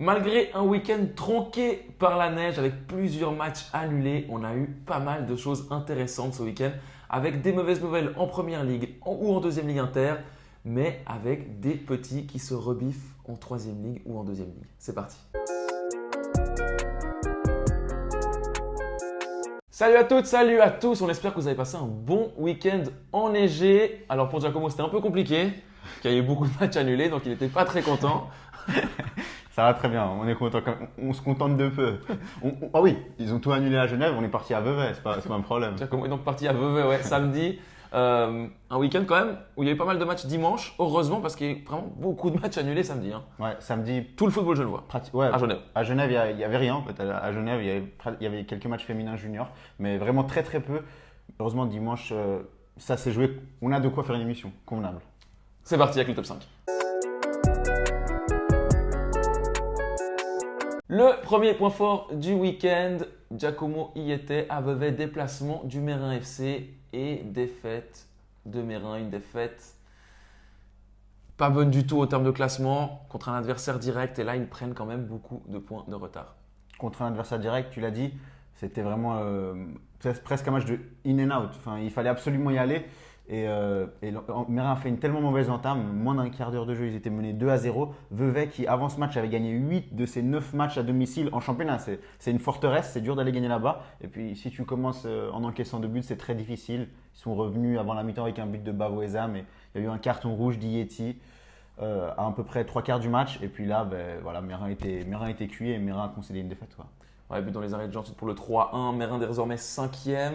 Malgré un week-end tronqué par la neige avec plusieurs matchs annulés, on a eu pas mal de choses intéressantes ce week-end avec des mauvaises nouvelles en première ligue ou en deuxième ligue inter, mais avec des petits qui se rebiffent en troisième ligue ou en deuxième ligue. C'est parti. Salut à toutes, salut à tous, on espère que vous avez passé un bon week-end enneigé. Alors pour Giacomo c'était un peu compliqué, car il y a eu beaucoup de matchs annulés, donc il n'était pas très content. Ça va très bien, on est content, on se contente de peu. Ah oui, ils ont tout annulé à Genève, on est parti à Vevey, c'est pas un problème. Giacomo est donc parti à Vevey ouais, samedi. Un week-end quand même où il y a eu pas mal de matchs dimanche, heureusement parce qu'il y a eu vraiment beaucoup de matchs annulés samedi. Hein. Ouais, samedi, Tout le football genevois ouais, à Genève. à Genève, il y avait rien en fait. À Genève, il y avait quelques matchs féminins juniors, mais vraiment très très peu. Heureusement, dimanche, ça s'est joué. On a de quoi faire une émission convenable. C'est parti avec le top 5. Le premier point fort du week-end, Giacomo y était à Vevey, déplacement du Mérin FC et défaite de Mérin, une défaite pas bonne du tout au terme de classement contre un adversaire direct et là ils prennent quand même beaucoup de points de retard. Contre un adversaire direct, tu l'as dit, c'était vraiment presque un match de in and out. Enfin, il fallait absolument y aller. Et Mérin a fait une tellement mauvaise entame, moins d'un quart d'heure de jeu, ils étaient menés 2-0. Vevey, qui avant ce match avait gagné 8 de ses 9 matchs à domicile en championnat, c'est une forteresse, c'est dur d'aller gagner là-bas. Et puis si tu commences en encaissant 2 buts, c'est très difficile. Ils sont revenus avant la mi-temps avec un but de Bavoeza, mais il y a eu un carton rouge d'Ieti à peu près 3 quarts du match. Et puis là, ben, voilà, Mérin était cuit et Mérin a concédé une défaite, quoi. Ouais, but dans les arrêts de jeu ensuite pour le 3-1, Mérin désormais 5e.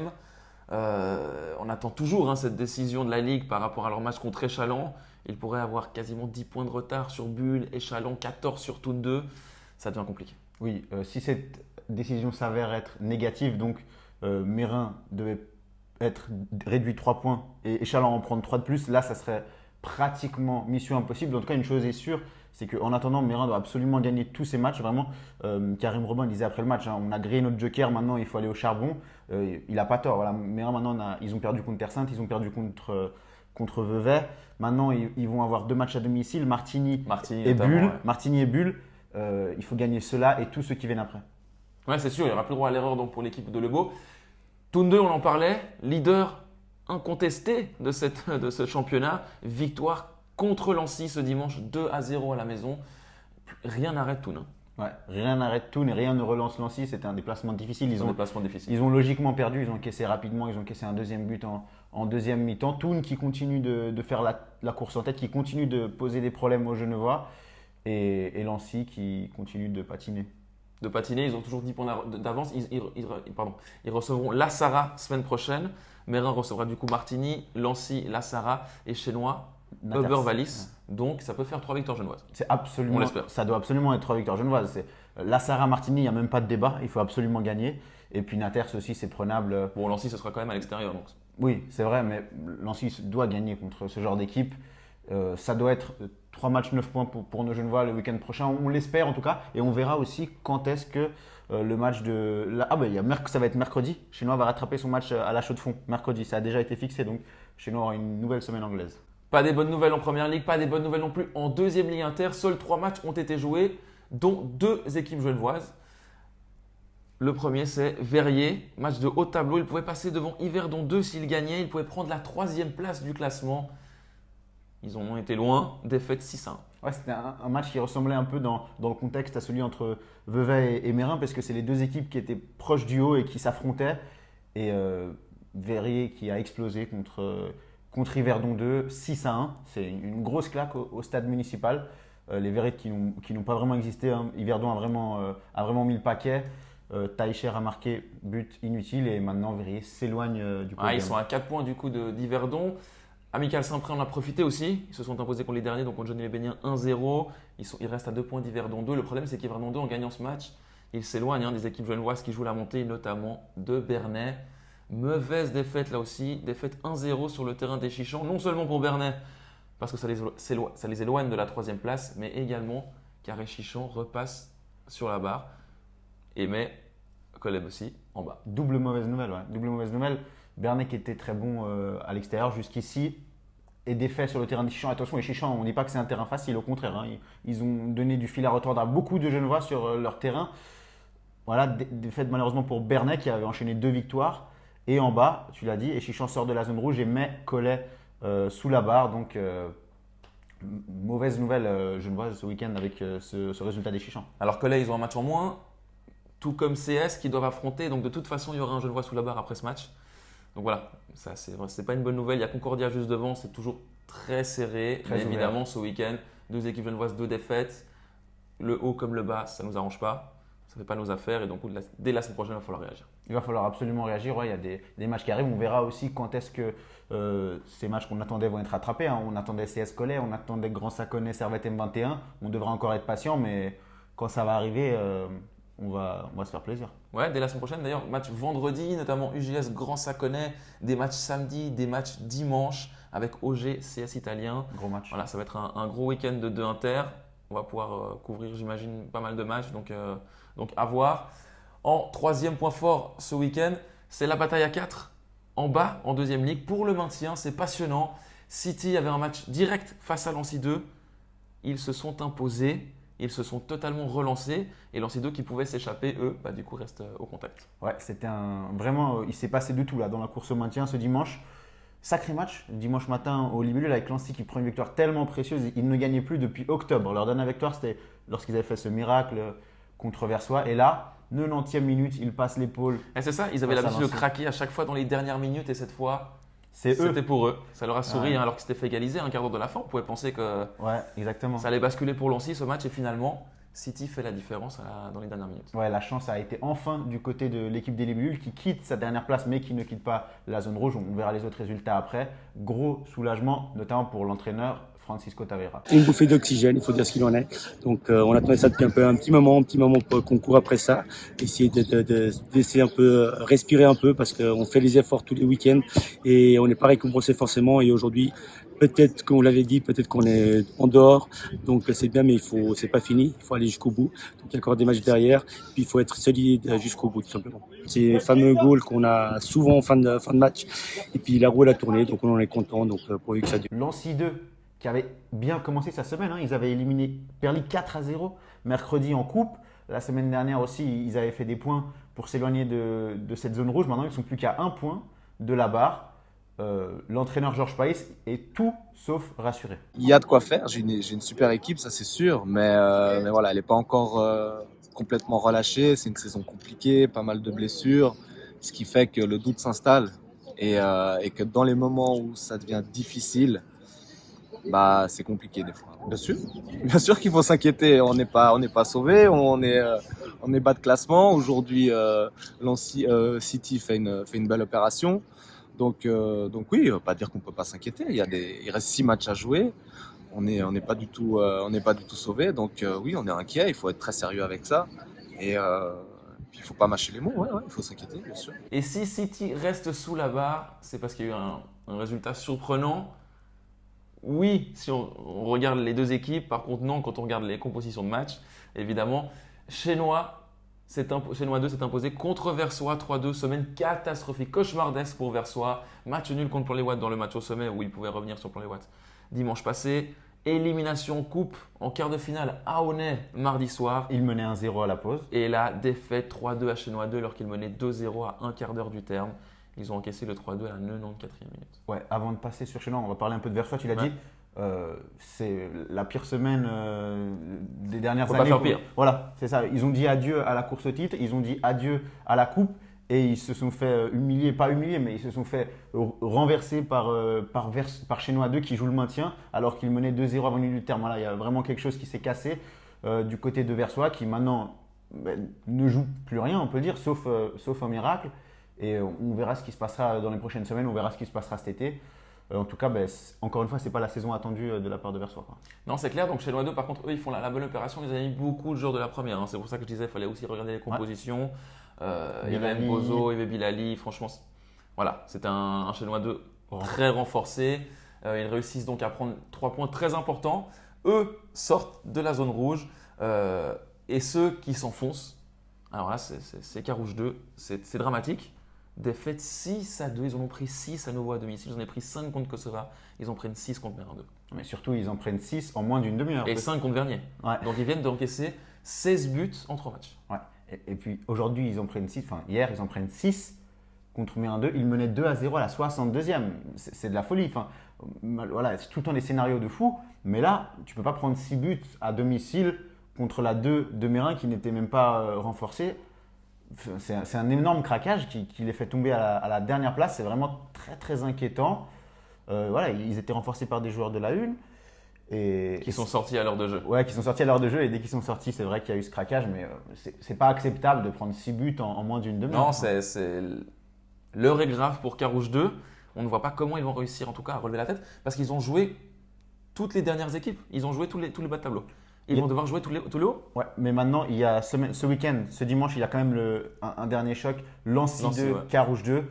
On attend toujours hein, cette décision de la Ligue par rapport à leur match contre Échalon. Ils pourraient avoir quasiment 10 points de retard sur Bulle, Échalon 14 sur toutes deux. Ça devient compliqué. Oui, si cette décision s'avère être négative, donc Mérin devait être réduit de 3 points et Échalon en prendre 3 de plus, là ça serait pratiquement mission impossible. En tout cas, une chose est sûre, c'est qu'en attendant, Mérin doit absolument gagner tous ses matchs. Vraiment, Karim Robin disait après le match, hein, on a grillé notre joker, maintenant il faut aller au charbon. Il n'a pas tort. Voilà. Mérin, maintenant, ils ont perdu contre Terre Sainte, ils ont perdu contre Vevey. Maintenant, ils vont avoir 2 matchs à domicile, Martigny et Bulle. Ouais. Martigny et Bulle. Il faut gagner ceux-là et tous ceux qui viennent après. Ouais, c'est sûr, il n'y aura plus le droit à l'erreur donc pour l'équipe de Lebeau. Toon 2, on en parlait, leader incontesté de ce championnat. Victoire contre Lancy ce dimanche 2-0 à la maison. Rien n'arrête Toon. Hein. Ouais, rien n'arrête tout, et rien ne relance Lancy. C'était un déplacement difficile. Ils ont logiquement perdu, ils ont encaissé rapidement, ils ont encaissé un deuxième but en deuxième mi-temps. Toon qui continue de faire la course en tête, qui continue de poser des problèmes aux Genevois et Lancy qui continue de patiner. Ils ont toujours 10 points d'avance. Ils recevront la Sarah semaine prochaine. Mérin recevra du coup Martigny, Lancy, la Sarah et Chénois, Uber Wallis. Ouais. Donc ça peut faire 3 victoires genevoises. Ça doit absolument être 3 victoires genevoises. La Sarah, Martigny, il n'y a même pas de débat. Il faut absolument gagner. Et puis Naters aussi, c'est prenable. Bon, Lancy, ce sera quand même à l'extérieur. Donc. Oui, c'est vrai, mais Lancy doit gagner contre ce genre d'équipe. Ça doit être 3 matchs, 9 points pour nos Genevois le week-end prochain. On l'espère en tout cas. Et on verra aussi quand est-ce que le match de. Ça va être mercredi. Chénois va rattraper son match à la Chaux-de-Fonds. Mercredi, ça a déjà été fixé. Donc Chénois aura une nouvelle semaine anglaise. Pas des bonnes nouvelles en première ligue, pas des bonnes nouvelles non plus en deuxième ligue inter. Seuls 3 matchs ont été joués, dont 2 équipes genevoises. Le premier, c'est Verrier, match de haut tableau. Il pouvait passer devant Yverdon 2 s'il gagnait. Il pouvait prendre la 3e place du classement. Ils ont été loin, défaite 6-1. Ouais, c'était un match qui ressemblait un peu dans le contexte à celui entre Vevey et Mérin parce que c'est les 2 équipes qui étaient proches du haut et qui s'affrontaient. Et Verrier qui a explosé contre Yverdon 2, 6-1. C'est une grosse claque au stade municipal. Les Verriers qui n'ont pas vraiment existé. Hein. Yverdon a vraiment mis le paquet. Taïcher a marqué, but inutile et maintenant Verrier s'éloigne du podium. Ils sont à 4 points du coup d'Yverdon. Amical Saint-Pré en a profité aussi. Ils se sont imposés contre les derniers, donc contre Johnny Bénien 1-0. Ils restent à 2 points d'Yverdon 2. Le problème, c'est qu'Yverdon 2, en gagnant ce match, ils s'éloignent des équipes genevoises qui jouent la montée, notamment de Bernay. Mauvaise défaite là aussi, défaite 1-0 sur le terrain des Chichons, non seulement pour Bernay, parce que ça les éloigne de la 3e place, mais également car les Chichons repassent sur la barre et met Coleb aussi en bas. Double mauvaise nouvelle, ouais. Double mauvaise nouvelle. Bernay qui était très bon à l'extérieur jusqu'ici, et des faits sur le terrain des Chichans. Attention, les Chichans, on ne dit pas que c'est un terrain facile, au contraire. Ils ont donné du fil à retordre à beaucoup de Genevois sur leur terrain. Voilà, défaite malheureusement pour Bernay qui avait enchaîné 2 victoires. Et en bas, tu l'as dit, et Chichans sort de la zone rouge et met Collet sous la barre. Donc, mauvaise nouvelle genevoise ce week-end avec ce résultat des Chichans. Alors que là, ils ont un match en moins, tout comme CS qui doivent affronter. Donc de toute façon, il y aura un Genevois sous la barre après ce match. Donc voilà, ça c'est pas une bonne nouvelle. Il y a Concordia juste devant, c'est toujours très serré. Très Mais ouvert. évidemment, ce week-end, 2 équipes genevoises, 2 défaites. Le haut comme le bas, ça ne nous arrange pas. Ça ne fait pas nos affaires. Et donc dès la semaine prochaine, il va falloir réagir. Il va falloir absolument réagir. Ouais, il y a des matchs qui arrivent. On verra aussi quand est-ce que ces matchs qu'on attendait vont être rattrapés. On attendait CS Collet, on attendait Grand Saconnet, Servette M21. On devra encore être patient, mais quand ça va arriver, on va se faire plaisir. Ouais, dès la semaine prochaine, d'ailleurs, match vendredi, notamment UJS Grand Saconnet, des matchs samedi, des matchs dimanche avec OG CS Italien. Gros match. Voilà, ça va être un gros week-end de 2 inter. On va pouvoir couvrir, j'imagine, pas mal de matchs, donc à voir. En 3e point fort ce week-end, c'est la bataille à 4 en bas, en 2e ligue. Pour le maintien, c'est passionnant. City avait un match direct face à Lancy 2. Ils se sont imposés, ils se sont totalement relancés. Et Lancy 2 qui pouvait s'échapper, eux, du coup, restent au contact. Ouais, c'était vraiment, il s'est passé de tout là dans la course au maintien ce dimanche. Sacré match, dimanche matin au Libellule avec Lancy qui prend une victoire tellement précieuse. Ils ne gagnaient plus depuis octobre. Leur dernière victoire, c'était lorsqu'ils avaient fait ce miracle contre Versoix. Et là, 90e minute, ils passent l'épaule. Et c'est ça, ils avaient Face à l'habitude de Nancy. craquer à chaque fois dans les dernières minutes. Et cette fois, C'est eux. c'était pour eux. Ça leur a souri Ouais. alors que c'était fait égaliser un quart d'heure de la fin. On pouvait penser que Ouais, exactement. ça allait basculer pour Lancy ce match. Et finalement, City fait la différence dans les dernières minutes. Ouais, la chance a été enfin du côté de l'équipe des Libellules qui quitte sa dernière place mais qui ne quitte pas la zone rouge. On verra les autres résultats après. Gros soulagement, notamment pour l'entraîneur Francisco Tavera. Une bouffée d'oxygène, il faut dire ce qu'il en est. Donc on attendait ça depuis un petit moment qu'on court après ça, essayer d'essayer un peu respirer un peu parce qu'on fait les efforts tous les week-ends et on n'est pas récompensé forcément. Et aujourd'hui, peut-être qu'on l'avait dit, peut-être qu'on est en dehors, donc c'est bien, mais c'est pas fini, il faut aller jusqu'au bout. Donc il y a encore des matchs derrière, puis il faut être solide jusqu'au bout tout simplement. Ces fameux goals qu'on a souvent en fin de match, et puis la roue elle a tourné, donc on en est content, donc pourvu que ça dure. Lancy 2 qui avait bien commencé sa semaine. Ils avaient éliminé Perly 4-0 mercredi en coupe. La semaine dernière aussi, ils avaient fait des points pour s'éloigner de cette zone rouge. Maintenant, ils ne sont plus qu'à 1 point de la barre. L'entraîneur Georges Païs est tout sauf rassuré. Il y a de quoi faire, j'ai une super équipe, ça c'est sûr, mais voilà, elle n'est pas encore complètement relâchée, c'est une saison compliquée, pas mal de blessures, ce qui fait que le doute s'installe et que dans les moments où ça devient difficile, c'est compliqué des fois. Bien sûr qu'il faut s'inquiéter, on n'est pas sauvé, on est bas de classement. Aujourd'hui, City fait une belle opération. Donc oui, pas dire qu'on peut pas s'inquiéter. Il reste 6 matchs à jouer. On n'est pas du tout sauvé. Donc oui, on est inquiet. Il faut être très sérieux avec ça. Et puis il faut pas mâcher les mots. Ouais, il faut s'inquiéter, bien sûr. Et si City reste sous la barre, c'est parce qu'il y a eu un résultat surprenant. Oui, si on regarde les 2 équipes. Par contre, non, quand on regarde les compositions de match, évidemment. Chénois 2 s'est imposé contre Versoix 3-2. Semaine catastrophique, cauchemardesque pour Versoix. Match nul contre Plan-les-Ouates dans le match au sommet où il pouvait revenir sur Plan-les-Ouates dimanche passé. Élimination coupe en quart de finale à Aunay mardi soir. Il menait 1-0 à la pause. Et la défaite 3-2 à Chénois 2 alors qu'il menait 2-0 à un quart d'heure du terme. Ils ont encaissé le 3-2 à la 94e minute. Ouais, avant de passer sur Chénois, on va parler un peu de Versoix. Tu l'as Ouais. dit, c'est la pire semaine des dernières Faut années. pas faire pire. Voilà, c'est ça. Ils ont dit adieu à la course au titre, ils ont dit adieu à la coupe et ils se sont fait humilier, pas humilier, mais ils se sont fait renverser par Chénois 2 qui joue le maintien alors qu'ils menaient 2-0 avant le terme. Voilà, il y a vraiment quelque chose qui s'est cassé du côté de Versoix qui maintenant ne joue plus rien, on peut le dire, sauf un miracle. Et on verra ce qui se passera dans les prochaines semaines, on verra ce qui se passera cet été. En tout cas, encore une fois, ce n'est pas la saison attendue de la part de Versoix. Non, c'est clair. Donc chez Chénois 2, par contre, eux, ils font la bonne opération. Ils avaient mis beaucoup de joueurs de la première. C'est pour ça que je disais qu'il fallait aussi regarder les compositions. Il y avait Bilali. Mbozo, il y avait Bilali. Franchement, voilà, c'était un Chénois 2 très renforcé. Ils réussissent donc à prendre 3 points très importants. Eux sortent de la zone rouge. Et ceux qui s'enfoncent, alors là, c'est Carouge 2. C'est dramatique. Défaite 6-2. Ils en ont pris 6 à nouveau à domicile. Ils en ont pris 5 contre Kosova. Ils en prennent 6 contre Mérin 2. Mais surtout, ils en prennent 6 en moins d'une demi-heure. Et 5 contre Vernier. Ouais. Donc ils viennent d'encaisser 16 buts en 3 matchs. Ouais. Et puis aujourd'hui, ils en prennent 6. Enfin, hier, ils en prennent 6 contre Mérin 2. Ils menaient 2-0 à la 62e. C'est de la folie. Enfin, voilà, c'est tout le temps des scénarios de fou. Mais là, tu ne peux pas prendre 6 buts à domicile contre la 2 de Mérin qui n'était même pas renforcée. C'est un énorme craquage qui les fait tomber à la dernière place. C'est vraiment très très inquiétant. Voilà, ils étaient renforcés par des joueurs de la une. Qui sont sortis à l'heure de jeu. Ouais, qui sont sortis à l'heure de jeu. Et dès qu'ils sont sortis, c'est vrai qu'il y a eu ce craquage. Mais c'est pas acceptable de prendre 6 buts en moins d'une demi-heure. Non, l'heure est grave pour Carouge 2. On ne voit pas comment ils vont réussir en tout cas à relever la tête parce qu'ils ont joué toutes les dernières équipes. Ils ont joué tous les bas de tableau. Ils vont devoir jouer tous les hauts. Ouais, mais maintenant, il y a ce week-end, ce dimanche, il y a quand même un dernier choc. Lancy 2, ouais. Carouge 2.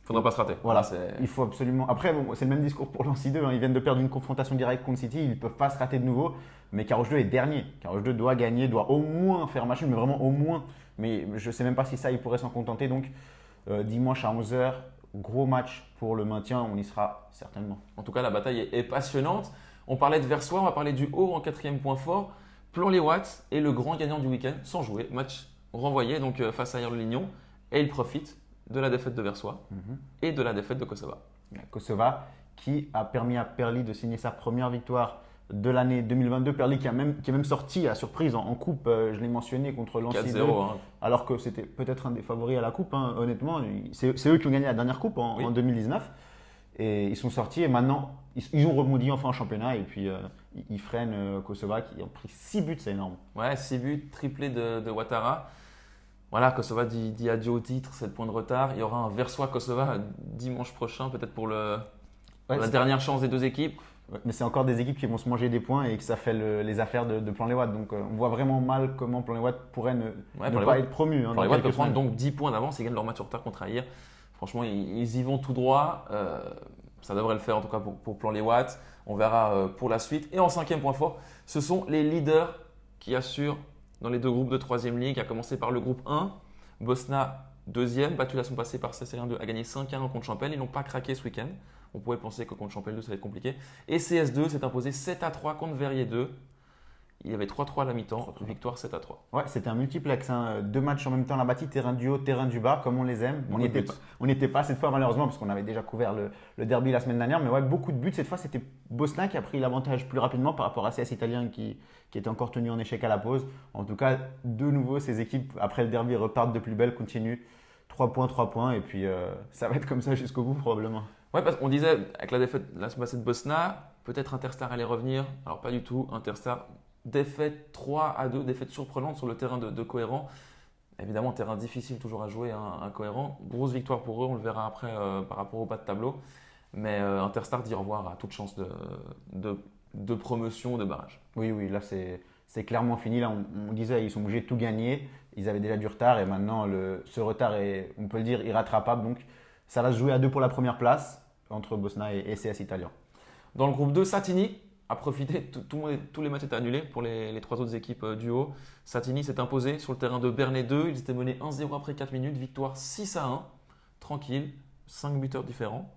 Faudra pas se rater. Voilà, c'est- il faut absolument. Après, bon, c'est le même discours pour Lancy 2. Hein. Ils viennent de perdre une confrontation directe contre City. Ils ne peuvent pas se rater de nouveau. Mais Carouge 2 est dernier. Carouge 2 doit gagner, doit au moins faire match nul, mais vraiment au moins. Mais je ne sais même pas si ça, ils pourraient s'en contenter. Donc, dimanche à 11h, gros match pour le maintien. On y sera certainement. En tout cas, la bataille est passionnante. On parlait de Versoix, on va parler du haut en 4e point fort. Plan-les-Watts est le grand gagnant du week-end, sans jouer. Match renvoyé donc face à Hier-le-Lignon. Et il profite de la défaite de Versoix et de la défaite de Kosova. Kosova qui a permis à Perli de signer sa première victoire de l'année 2022. Perli qui est même sorti à surprise en coupe, je l'ai mentionné, contre Lancy 2. 4-0. Hein. Alors que c'était peut-être un des favoris à la coupe, hein, honnêtement. C'est eux qui ont gagné la dernière coupe en 2019. Et ils sont sortis et maintenant, ils ont rebondi enfin en championnat. Et puis, ils freinent Kosova qui a pris 6 buts, c'est énorme. Ouais, 6 buts, triplé de Ouattara. Voilà, Kosova dit adieu au titre, 7 points de retard. Il y aura un Versoix-Kosova dimanche prochain, peut-être pour la dernière chance des deux équipes. Ouais, mais c'est encore des équipes qui vont se manger des points et que ça fait les affaires de Plan-les-Watts. Donc, on voit vraiment mal comment Plan-les-Watts pourrait ne pas être promu. Hein, Plan-les-Watts peut prendre donc 10 points d'avance et gagnent leur match en retard contre Aïr. Franchement, ils y vont tout droit. Ça devrait le faire en tout cas pour Plan-les-Watts. On verra pour la suite. Et en 5e point fort, ce sont les leaders qui assurent dans les deux groupes de 3e ligue, à commencer par le groupe 1. Bosna, 2e, battu la semaine passée par CSL 2, a gagné 5-1 contre Champel. Ils n'ont pas craqué ce week-end. On pourrait penser que contre Champel 2, ça va être compliqué. Et CS2 s'est imposé 7-3 contre Verrier 2. Il y avait 3-3 à la mi-temps, victoire 7-3. Ouais, c'était un multiplex. Hein. 2 matchs en même temps, la bâtie, terrain du haut, terrain du bas, comme on les aime. On n'y était pas cette fois, malheureusement, parce qu'on avait déjà couvert le derby la semaine dernière. Mais ouais, beaucoup de buts. Cette fois, c'était Bosna qui a pris l'avantage plus rapidement par rapport à CS Italien qui était encore tenu en échec à la pause. En tout cas, de nouveau, ces équipes, après le derby, repartent de plus belle, continuent. 3 points. Et puis, ça va être comme ça jusqu'au bout, probablement. Ouais, parce qu'on disait, avec la défaite la semaine passée de Bosna, peut-être Interstar allait revenir. Alors, pas du tout. Interstar, défaite 3-2, défaite surprenante sur le terrain de Cohérent. Évidemment, terrain difficile toujours à jouer, un Cohérent. Grosse victoire pour eux, on le verra après par rapport au bas de tableau. Mais Interstar dit au revoir à toute chance de promotion, de barrage. Oui, là, c'est clairement fini. Là, on disait ils sont obligés de tout gagner. Ils avaient déjà du retard et maintenant, ce retard est, on peut le dire, irrattrapable. Donc, ça va se jouer à 2 pour la première place entre Bosna et CS Italien. Dans le groupe 2, Satini a profité, tous les matchs étaient annulés pour les 3 autres équipes du haut. Satini s'est imposé sur le terrain de Bernay 2. Ils étaient menés 1-0 après 4 minutes, victoire 6-1, tranquille, 5 buteurs différents.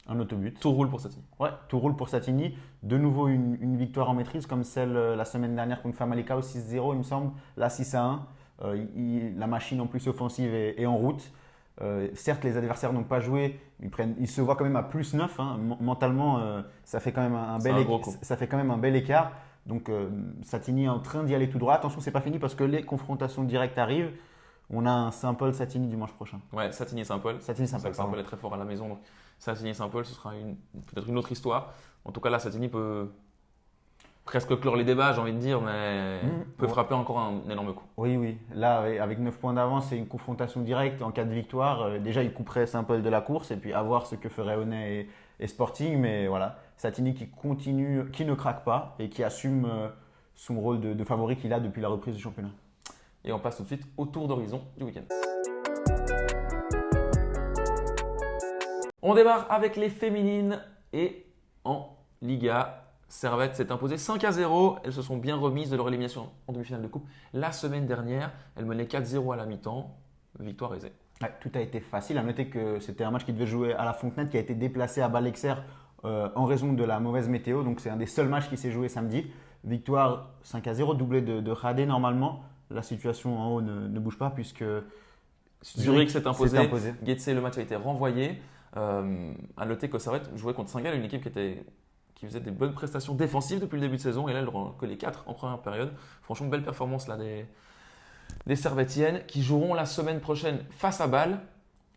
Un autobut. Tout roule pour Satini. Ouais, tout roule pour Satini. De nouveau, une victoire en maîtrise comme celle la semaine dernière contre Famalicão, 6-0, il me semble. Là, 6-1. La machine en plus offensive est en route. Certes, les adversaires n'ont pas joué, ils se voient quand même à plus 9. Hein. Mentalement, ça fait quand même un bel écart. Donc, Satini est en train d'y aller tout droit. Attention, c'est pas fini parce que les confrontations directes arrivent. On a un Saint-Paul-Satini dimanche prochain. Ouais, Satini-Saint-Paul. Satini-Saint-Paul. Saint-Paul est très fort à la maison. Donc Satini-Saint-Paul, ce sera peut-être une autre histoire. En tout cas, là, Satini peut presque clore les débats, j'ai envie de dire, mais peut frapper encore un énorme coup. Oui. Là, avec 9 points d'avance et une confrontation directe en cas de victoire, déjà, il couperait Saint-Paul de la course et puis à voir ce que ferait Honnay et Sporting. Mais voilà, Satini qui continue, qui ne craque pas et qui assume son rôle de favori qu'il a depuis la reprise du championnat. Et on passe tout de suite au tour d'horizon du week-end. On démarre avec les féminines et en Liga. Servette s'est imposée 5-0. Elles se sont bien remises de leur élimination en demi-finale de coupe la semaine dernière. Elles menaient 4-0 à la mi-temps. Victoire aisée. Ouais, tout a été facile. À noter que c'était un match qui devait jouer à la Fontenette, qui a été déplacé à Val-Exer en raison de la mauvaise météo. Donc c'est un des seuls matchs qui s'est joué samedi. Victoire 5-0, doublé de Radé normalement. La situation en haut ne bouge pas puisque Zurich s'est imposé. s'est imposé. Getse, le match a été renvoyé. À noter que Servette jouait contre Saint-Gall, une équipe qui faisait des bonnes prestations défensives depuis le début de saison. Et là, elle que les 4 en première période. Franchement, belle performance là des Servettiennes qui joueront la semaine prochaine face à Bâle.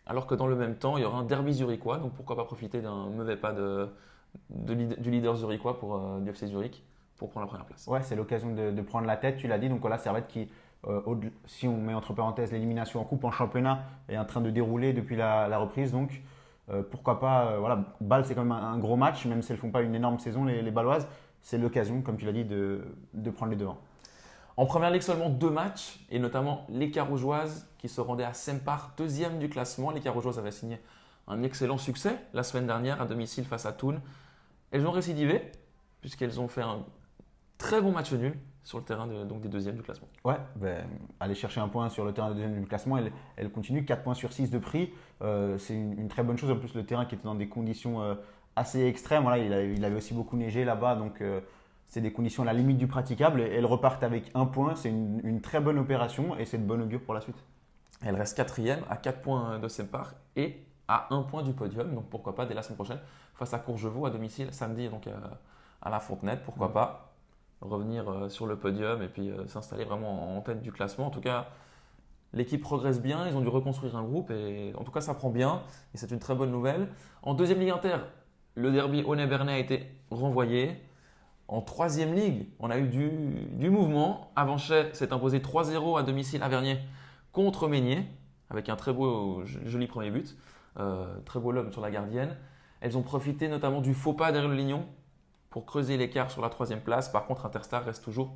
Alors que dans le même temps, il y aura un derby zurichois. Donc pourquoi pas profiter d'un mauvais pas du leader zurichois du FC Zurich pour prendre la première place. Ouais, c'est l'occasion de prendre la tête, tu l'as dit. Donc voilà, Servette qui, si on met entre parenthèses l'élimination en coupe, en championnat, est en train de dérouler depuis la reprise. Donc pourquoi pas, voilà, Bâle c'est quand même un gros match, même si elles ne font pas une énorme saison, les Bâloises. C'est l'occasion, comme tu l'as dit, de prendre les devants. En première ligue, seulement 2 matchs, et notamment les Carougeoises qui se rendaient à Sempar, deuxième du classement. Les Carougeoises avaient signé un excellent succès la semaine dernière à domicile face à Thun. Elles ont récidivé, puisqu'elles ont fait un très bon match nul sur le terrain donc des deuxièmes du classement. Ouais, aller chercher un point sur le terrain de deuxième du classement, elle continue, 4 points sur 6 de prix. C'est une très bonne chose. En plus, le terrain qui était dans des conditions assez extrêmes. Voilà, il avait aussi beaucoup neigé là-bas, donc c'est des conditions à la limite du praticable. Et elles repartent avec 1 point. C'est une très bonne opération et c'est de bon augure pour la suite. Elle reste 4e à 4 points de Sempar et à 1 point du podium. Donc pourquoi pas dès la semaine prochaine face à Courgevaux à domicile samedi donc à la Fontenette. Pourquoi pas revenir sur le podium et puis s'installer vraiment en tête du classement. En tout cas, l'équipe progresse bien. Ils ont dû reconstruire un groupe et en tout cas ça prend bien et c'est une très bonne nouvelle. En deuxième ligue inter, le derby Aulnay-Bernay a été renvoyé. En troisième ligue, on a eu du mouvement. Avanchet s'est imposé 3-0 à domicile à Vernier contre Meignier, avec un très beau, joli premier but. Très beau lob sur la gardienne. Elles ont profité notamment du faux pas derrière le lignon pour creuser l'écart sur la 3e place. Par contre, Interstar reste toujours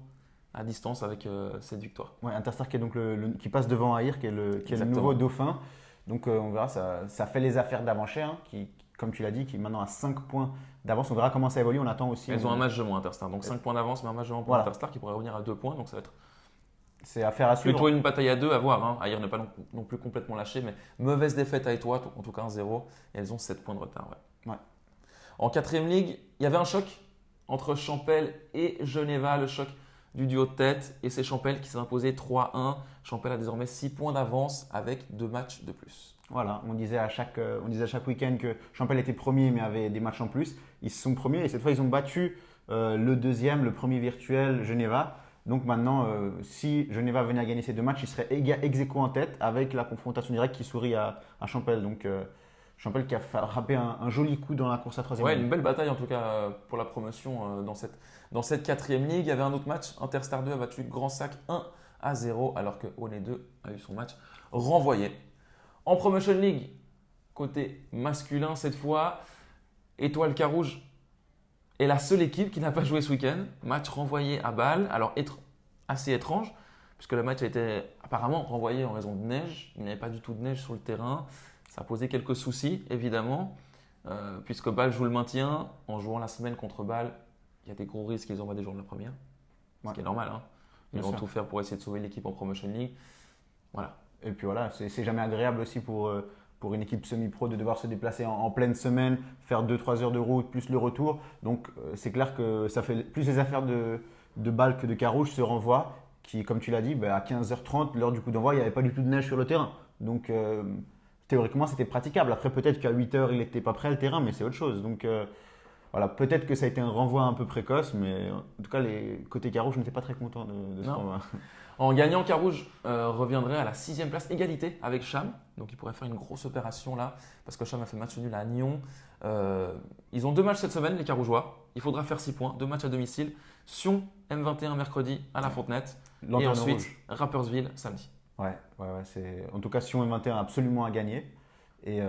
à distance avec cette victoire. Ouais, Interstar qui est donc qui passe devant Aïr, qui est le nouveau dauphin. Donc on verra, ça fait les affaires d'Avanchet, hein, qui, comme tu l'as dit, qui est maintenant à 5 points d'avance. On verra comment ça évolue. On attend aussi. Elles ont un match de moins Interstar, donc 5 points d'avance, mais un match de moins pour Interstar qui pourrait revenir à 2 points. Donc ça va être c'est affaire à suivre. Plutôt une bataille à 2 à voir. Hein. Aïr n'est pas non plus complètement lâché, mais mauvaise défaite à Étoile, en tout cas 1-0. Et elles ont 7 points de retard. Ouais. En 4e ligue, il y avait un choc entre Champel et Geneva, le choc du duo de tête. Et c'est Champel qui s'est imposé 3-1. Champel a désormais 6 points d'avance avec 2 matchs de plus. Voilà, on disait à chaque week-end que Champel était premier mais avait des matchs en plus. Ils se sont premiers et cette fois ils ont battu le deuxième, le premier virtuel, Geneva. Donc maintenant, si Geneva venait à gagner ces 2 matchs, il serait ex aequo en tête avec la confrontation directe qui sourit à Champel. Donc Champel qui a frappé un joli coup dans la course à 3e. Ouais, une belle bataille en tout cas pour la promotion dans cette 4e ligue. Il y avait un autre match, Interstar 2 a battu Grand Sac 1-0 alors que Aulnay 2 a eu son match renvoyé. En Promotion League, côté masculin cette fois, Étoile Carouge est la seule équipe qui n'a pas joué ce week-end. Match renvoyé à Bâle. Alors assez étrange puisque le match a été apparemment renvoyé en raison de neige. Il n'y avait pas du tout de neige sur le terrain. Ça a posé quelques soucis évidemment puisque Bâle joue le maintien. En jouant la semaine contre Bâle, il y a des gros risques qu'ils envoient des joueurs de la première. Ce qui est normal. Hein. Ils vont tout faire pour essayer de sauver l'équipe en Promotion League. Voilà. Et puis voilà, c'est jamais agréable aussi pour une équipe semi-pro de devoir se déplacer en pleine semaine, faire 2-3 heures de route plus le retour. Donc c'est clair que ça fait plus les affaires de Bâle que de Carouge se renvoient, qui comme tu l'as dit, à 15h30, l'heure du coup d'envoi, il n'y avait pas du tout de neige sur le terrain. Donc théoriquement c'était praticable. Après peut-être qu'à 8h il n'était pas prêt le terrain, mais c'est autre chose. Donc voilà, peut-être que ça a été un renvoi un peu précoce, mais en tout cas les côtés Carouge n'étaient pas très contents de ce renvoi. En gagnant, Carouge reviendrait à la 6e place, égalité avec Cham. Donc il pourrait faire une grosse opération là, parce que Cham a fait match nul à Nyon. Ils ont 2 matchs cette semaine, les Carougeois. Il faudra faire 6 points, 2 matchs à domicile. Sion, M21 mercredi à la Fontenette. Et ensuite, Rapperswil samedi. Ouais. En tout cas, Sion M21 absolument à gagner. Et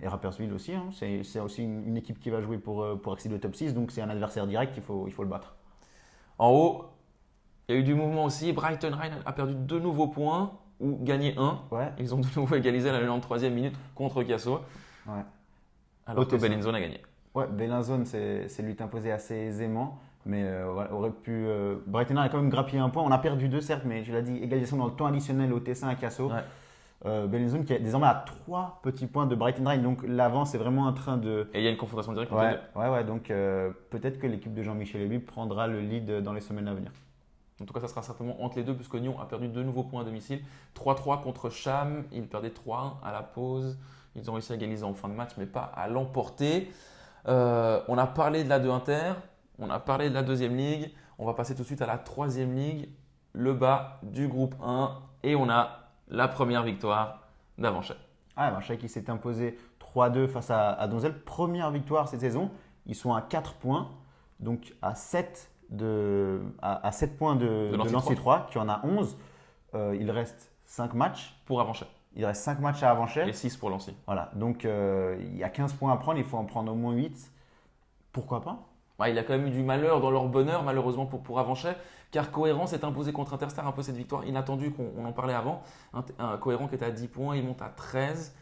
Rapperswil aussi. Hein. C'est aussi une équipe qui va jouer pour accéder au top 6. Donc c'est un adversaire direct, il faut le battre. En haut, il y a eu du mouvement aussi. Brighton Rhine a perdu 2 nouveaux points ou gagné 1. Ouais. Ils ont de nouveau égalisé à la 93e minute contre Casso. Ouais. Alors que Bellinzone a gagné. Ouais, Bellinzone c'est lui imposé assez aisément. Mais aurait pu. Brighton a quand même grappillé un point. On a perdu 2 certes, mais tu l'as dit, égalisation dans le temps additionnel au Tessin à Casso. Ouais. Bellinzone qui est désormais à 3 petits points de Bright and Ride. Donc l'avance est vraiment en train de. Et il y a une confrontation directe entre les deux. Ouais. Donc peut-être que l'équipe de Jean-Michel Lévy prendra le lead dans les semaines à venir. En tout cas, ça sera certainement entre les deux, puisque Nyon a perdu 2 nouveaux points à domicile. 3-3 contre Cham. Ils perdaient 3-1 à la pause. Ils ont réussi à égaliser en fin de match, mais pas à l'emporter. On a parlé de la 2 Inter. On a parlé de la deuxième ligue. On va passer tout de suite à la troisième ligue, le bas du groupe 1. Et on a la première victoire d'Avanchais. Avanchais qui s'est imposé 3-2 face à Donzel. Première victoire cette saison. Ils sont à 4 points, donc à 7 points de Lancy 3, qui en a 11. Il reste 5 matchs. Pour Avanchais. Il reste 5 matchs à Avanchais. Et 6 pour Lancy. Voilà, donc il y a 15 points à prendre, il faut en prendre au moins 8. Pourquoi pas? Ouais, il a quand même eu du malheur dans leur bonheur, malheureusement pour Avanchais, car Cohérent s'est imposé contre Interstar un peu cette victoire inattendue qu'on en parlait avant. Un Cohérent qui était à 10 points, il monte à 13.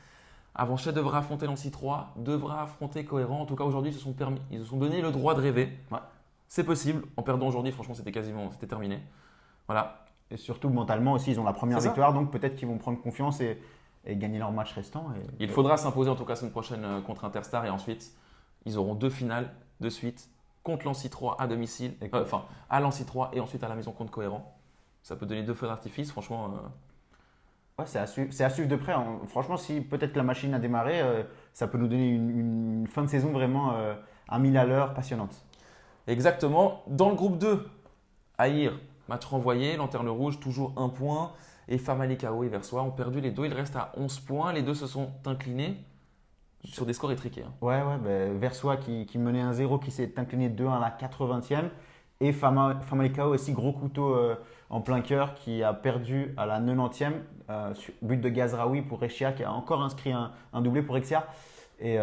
Avanchais devra affronter Lancy 3, devra affronter Cohérent. En tout cas, aujourd'hui, ils se sont donné le droit de rêver. Ouais. C'est possible. En perdant aujourd'hui, franchement, c'était terminé. Voilà. Et surtout mentalement aussi, ils ont la première victoire, donc peut-être qu'ils vont prendre confiance et gagner leur match restant. Il faudra s'imposer en tout cas la semaine prochaine contre Interstar et ensuite, ils auront 2 finales de suite contre Lancy 3 à domicile, à Lancy 3 et ensuite à la maison contre Cohérent. Ça peut donner 2 feux d'artifice, franchement. Ouais, c'est à suivre de près. Franchement, si peut-être la machine a démarré, ça peut nous donner une fin de saison vraiment à 1000 à l'heure, passionnante. Exactement. Dans le groupe 2, Aïr, match renvoyé, Lanterne Rouge, toujours 1 point. Et Famalicão et Versoix ont perdu les deux. Ils restent à 11 points. Les deux se sont inclinés sur des scores étriqués. Ouais, Versoix qui menait 1-0, qui s'est incliné 2-1 à la 80e. Et Famalicão aussi, gros couteau en plein cœur, qui a perdu à la 90e. But de Gazraoui pour Rechia, qui a encore inscrit un doublé pour Rexia. Et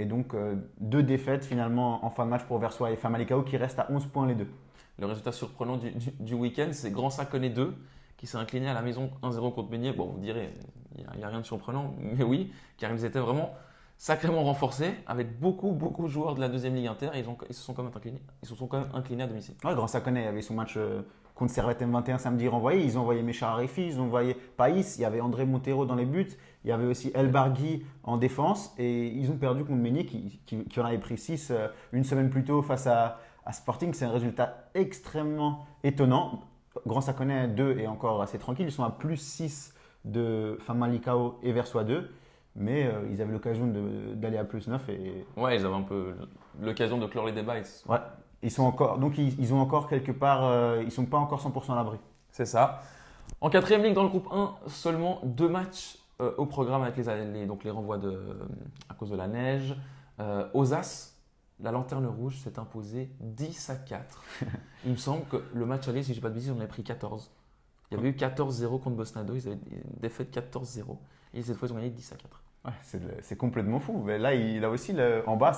donc, 2 défaites finalement en fin de match pour Versoix et Famalicão, qui restent à 11 points les deux. Le résultat surprenant du week-end, c'est Grand Saconnet 2 qui s'est incliné à la maison 1-0 contre Beignet. Bon, vous direz, il n'y a rien de surprenant, mais oui, car ils étaient vraiment sacrément renforcés avec beaucoup de joueurs de la deuxième ligue inter et ils se sont quand même inclinés à domicile. Ouais, Grand Saconnet avait son match contre Servette M21 samedi renvoyé. Ils ont envoyé Méchar Arifi, ils ont envoyé Païs, il y avait André Montero dans les buts, il y avait aussi El Bargui en défense et ils ont perdu contre Meunier qui en avait pris 6 une semaine plus tôt face à Sporting. C'est un résultat extrêmement étonnant. Grand Saconnet 2 est encore assez tranquille. Ils sont à plus 6 de Famalicão et Versoix 2. Mais ils avaient l'occasion d'aller à plus 9. Ouais, ils avaient un peu l'occasion de clore les débats. Ouais, ils ont encore quelque part, ils ne sont pas encore 100% à l'abri. C'est ça. En quatrième ligue dans le groupe 1, seulement 2 matchs au programme avec les renvois à cause de la neige. Ozas, la Lanterne Rouge s'est imposée 10-4. Il me semble que le match aller, si je ne dis pas de bêtises, on avait pris 14. Il y avait eu 14-0 contre Bosnado, ils avaient défait 14-0. Et cette fois, ils ont gagné 10-4. Ouais, c'est complètement fou. Mais là aussi, en bas,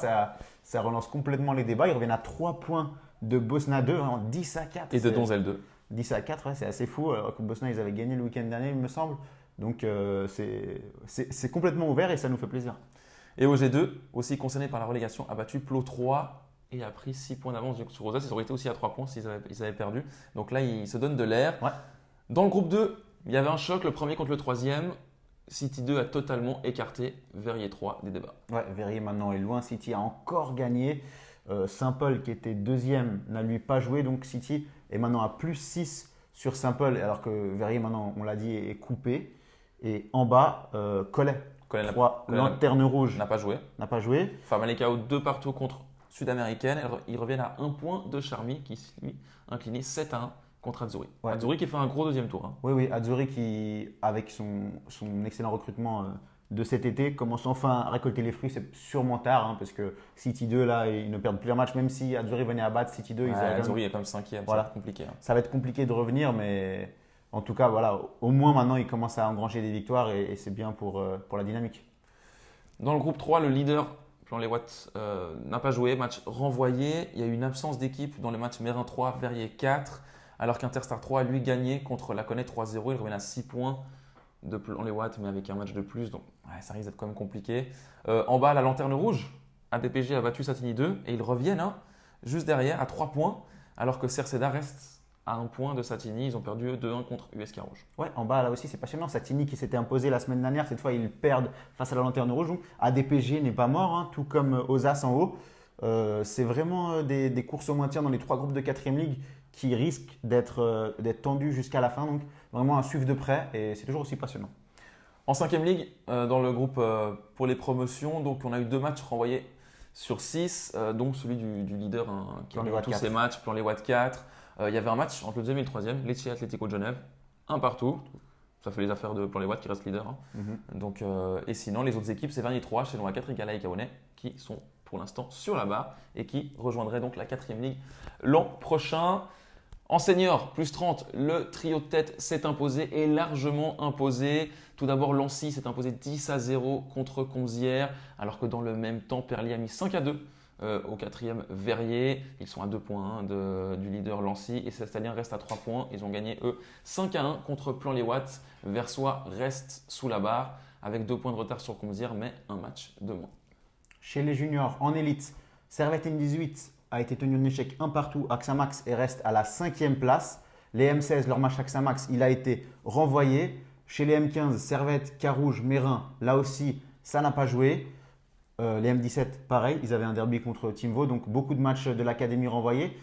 ça relance complètement les débats. Ils reviennent à 3 points de Bosnado, en 10-4. Et de Donzel 2. 10-4, ouais, c'est assez fou. Alors que Bosna, ils avaient gagné le week-end dernier, il me semble. Donc, c'est complètement ouvert et ça nous fait plaisir. Et OG2, aussi concerné par la relégation, a battu Plot 3 et a pris 6 points d'avance sur Rosas. Ils auraient été aussi à 3 points s'ils avaient perdu. Donc là, ils se donnent de l'air. Ouais. Dans le groupe 2, il y avait un choc, le premier contre le troisième. City 2 a totalement écarté Verrier 3 des débats. Ouais, Verrier maintenant est loin. City a encore gagné. Saint-Paul, qui était deuxième, n'a lui pas joué. Donc City est maintenant à plus 6 sur Saint-Paul, alors que Verrier, maintenant, on l'a dit, est coupé. Et en bas, Collet. Lanterne Rouge n'a pas joué. Famalicão 2 partout contre Sud-Américaine. Ils reviennent à 1 point de Charmy qui s'est incliné 7-1 contre Azzurri. Ouais. Azzurri qui fait un gros deuxième tour. Oui, Azzurri qui, avec son excellent recrutement de cet été, commence enfin à récolter les fruits. C'est sûrement tard, parce que City 2, là, ils ne perdent plus un match. Même si Azzurri venait à battre City 2, Azzurri est comme 5e, voilà. Ça va être compliqué. Ça va être compliqué de revenir, mais en tout cas, voilà, au moins maintenant, ils commencent à engranger des victoires et c'est bien pour la dynamique. Dans le groupe 3, le leader, Plan Les Watts, n'a pas joué. Match renvoyé. Il y a eu une absence d'équipe dans le match Mérin 3, Verrier 4. Alors qu'Interstar 3 a lui gagné contre Laconnet 3-0. Il revient à 6 points de Plan Les Watts, mais avec un match de plus. Donc ça risque d'être quand même compliqué. En bas, la Lanterne Rouge, ADPG a battu Satigny 2 et ils reviennent juste derrière à 3 points. Alors que Cerceda reste à un point de Satigny. Ils ont perdu 2-1 contre USK Rouge. Ouais, en bas là aussi c'est passionnant. Satigny qui s'était imposé la semaine dernière, cette fois ils perdent face à la Lanterne Rouge. Donc ADPG n'est pas mort, hein, tout comme Ozas en haut. C'est vraiment des courses au maintien dans les 3 groupes de 4e ligue qui risquent d'être tendues jusqu'à la fin. Donc vraiment à suivre de près et c'est toujours aussi passionnant. En 5e ligue, dans le groupe pour les promotions, donc on a eu 2 matchs renvoyés sur 6, donc celui du leader hein, qui a Plan-les gagné Watt tous 4. ses matchs, Plan les Watt 4. Il y avait un match entre le 2e et le 3e, Lecce Atlético de Genève, un partout. Ça fait les affaires de Plan les Watt qui reste leader. Hein. Donc, et sinon, les autres équipes, c'est Vernier 3, Chénois 4 et Gala et Kaonet qui sont pour l'instant sur la barre et qui rejoindraient donc la 4e ligue l'an prochain. En senior, plus 30, le trio de tête s'est imposé et largement imposé. Tout d'abord, Lancy s'est imposé 10-0 contre Conzières, alors que dans le même temps, Perlier a mis 5-2 au 4e Verrier. Ils sont à 2 points du leader Lancy et Cestalien reste à 3 points. Ils ont gagné eux 5-1 contre Plan-les-Watts. Versoix reste sous la barre avec 2 points de retard sur Conzières, mais un match de moins. Chez les juniors, en élite, Servette N18 a été tenu en échec un partout à Xamax et reste à la 5e place. Les M16, leur match à Xamax, il a été renvoyé. Chez les M15, Servette, Carouge, Mérin, là aussi, ça n'a pas joué. Les M17, pareil, ils avaient un derby contre Timvo, donc beaucoup de matchs de l'académie renvoyés.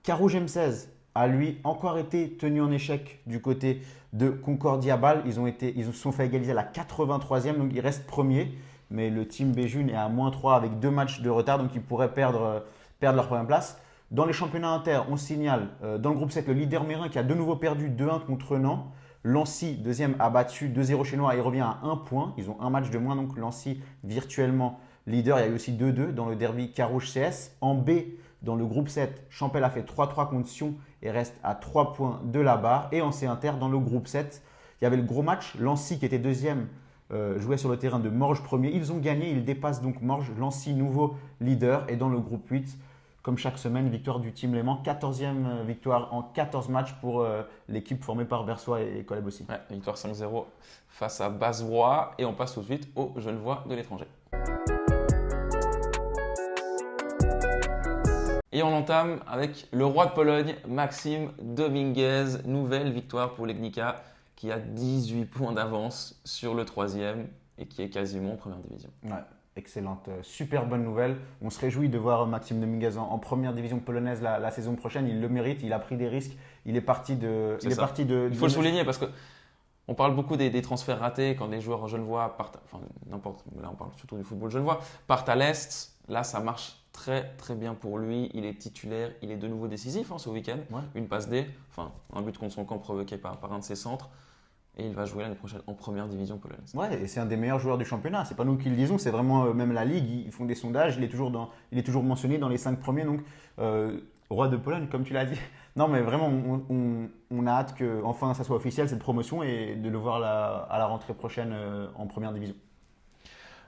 Carouge M16 a lui encore été tenu en échec du côté de Concordia Bâle. Ils se sont fait égaliser à la 83e, donc ils restent premiers. Mais le team Béjune est à -3 avec 2 matchs de retard, donc ils pourraient perdre leur première place. Dans les championnats inter, on signale dans le groupe 7 le leader Mérin qui a de nouveau perdu 2-1 contre Nantes. Lancy, deuxième, a battu 2-0 chez Noir et revient à 1 point. Ils ont un match de moins, donc Lancy virtuellement leader. Il y a eu aussi 2-2 dans le derby Carouge CS. En B, dans le groupe 7, Champel a fait 3-3 contre Sion et reste à 3 points de la barre. Et en C inter, dans le groupe 7, il y avait le gros match. Lancy qui était deuxième jouait sur le terrain de Morges premier. Ils ont gagné, ils dépassent donc Morges. Lancy, nouveau leader. Et dans le groupe 8, comme chaque semaine, victoire du Team Léman. 14e victoire en 14 matchs pour l'équipe formée par Versoix et Coleb aussi. Ouais, victoire 5-0 face à Basse-Voix. Et on passe tout de suite aux Genevois de l'étranger. Et on entame avec le roi de Pologne, Maxime Dominguez. Nouvelle victoire pour l'Egnika qui a 18 points d'avance sur le 3e et qui est quasiment en première division. Ouais, excellente, super bonne nouvelle. On se réjouit de voir Maxime Dominguez en première division polonaise la saison prochaine. Il le mérite, il a pris des risques. Il est parti de. Il faut le souligner parce que on parle beaucoup des transferts ratés quand les joueurs genevois partent, enfin n'importe, là on parle surtout du football genevois, partent à l'Est. Là, ça marche très très bien pour lui. Il est titulaire, il est de nouveau décisif ce week-end. Ouais. Une passe D, enfin un but contre son camp provoqué par un de ses centres. Et il va jouer l'année prochaine en première division polonaise. Ouais, et c'est un des meilleurs joueurs du championnat. C'est pas nous qui le disons, c'est vraiment même la Ligue. Ils font des sondages, il est toujours mentionné dans les 5 premiers. Donc, roi de Pologne, comme tu l'as dit. Non, mais vraiment, on a hâte que enfin ça soit officiel cette promotion et de le voir à la rentrée prochaine en première division.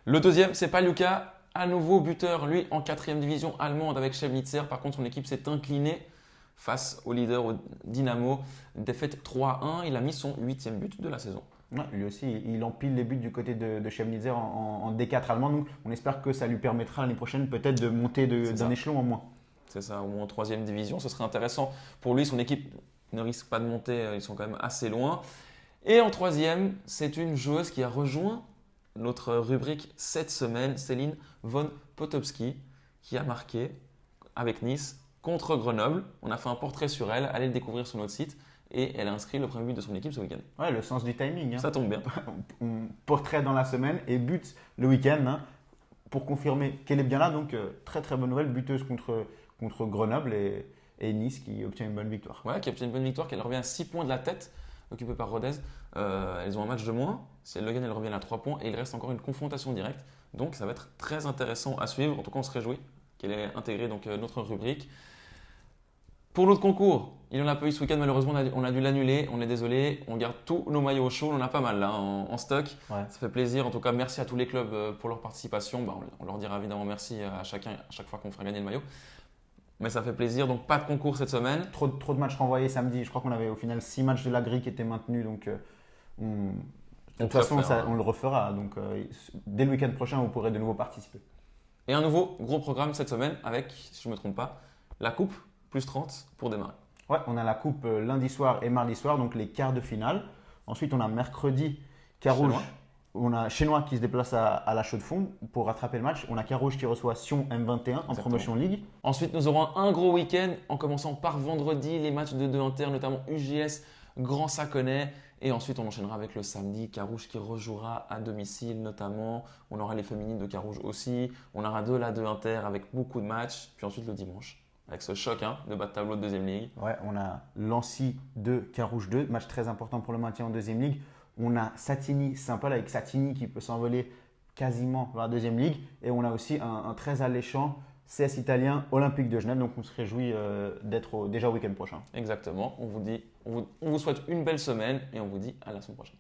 Le deuxième, c'est Paluka, à nouveau buteur, lui en 4e division allemande avec Chemnitzer. Par contre, son équipe s'est inclinée face au leader au Dynamo. Défaite 3-1, il a mis son 8e but de la saison. Ouais, lui aussi, il empile les buts du côté de Chemnitzer en D4 allemand. Donc, on espère que ça lui permettra l'année prochaine peut-être de monter d'un échelon en moins. C'est ça, au moins en 3e division. Ce serait intéressant pour lui. Son équipe ne risque pas de monter, ils sont quand même assez loin. Et en 3e, c'est une joueuse qui a rejoint notre rubrique cette semaine, Céline Von Potopski, qui a marqué avec Nice contre Grenoble. On a fait un portrait sur elle, allez le découvrir sur notre site. Et elle a inscrit le premier but de son équipe ce week-end. Ouais, le sens du timing. Hein. Ça tombe bien. Portrait dans la semaine et but le week-end hein, pour confirmer qu'elle est bien là. Donc, très très bonne nouvelle, buteuse contre Grenoble et Nice qui obtient une bonne victoire. Ouais, qui obtient une bonne victoire, qu'elle revient à 6 points de la tête, occupée par Rodez. Elles ont un match de moins. Si elle le gagne, elle revient à 3 points et il reste encore une confrontation directe. Donc, ça va être très intéressant à suivre. En tout cas, on se réjouit qu'elle ait intégré donc, notre rubrique. Pour notre concours, il n'y en a pas eu ce week-end, malheureusement, on a dû l'annuler. On est désolé. On garde tous nos maillots au chaud. On en a pas mal là en stock. Ouais. Ça fait plaisir. En tout cas, merci à tous les clubs pour leur participation. On leur dira évidemment merci à chacun à chaque fois qu'on fera gagner le maillot. Mais ça fait plaisir. Donc, pas de concours cette semaine. Trop de matchs renvoyés samedi. Je crois qu'on avait au final 6 matchs de la grille qui étaient maintenus. Donc, de toute façon, on le refera. Donc, dès le week-end prochain, vous pourrez de nouveau participer. Et un nouveau gros programme cette semaine avec, si je ne me trompe pas, la coupe plus 30 pour démarrer. Ouais, on a la coupe lundi soir et mardi soir, donc les quarts de finale. Ensuite, on a mercredi Carouge. Chenois. On a Chenois qui se déplace à la Chaux-de-Fonds pour rattraper le match. On a Carouge qui reçoit Sion M21 en Exactement. Promotion League. Ensuite, nous aurons un gros week-end en commençant par vendredi, les matchs de 2 inter, notamment UJS, Grand Saconnet. Et ensuite, on enchaînera avec le samedi, Carouge qui rejouera à domicile notamment. On aura les féminines de Carouge aussi. On aura de la 2 inter avec beaucoup de matchs. Puis ensuite, le dimanche, avec ce choc de bas de tableau de deuxième ligue. Ouais, on a Lancy 2, Carouge 2, match très important pour le maintien en deuxième ligue. On a Satigny, Saint-Paul avec Satigny qui peut s'envoler quasiment vers la deuxième ligue. Et on a aussi un très alléchant CS italien Olympique de Genève. Donc on se réjouit d'être déjà au week-end prochain. Exactement. On vous souhaite une belle semaine et on vous dit à la semaine prochaine.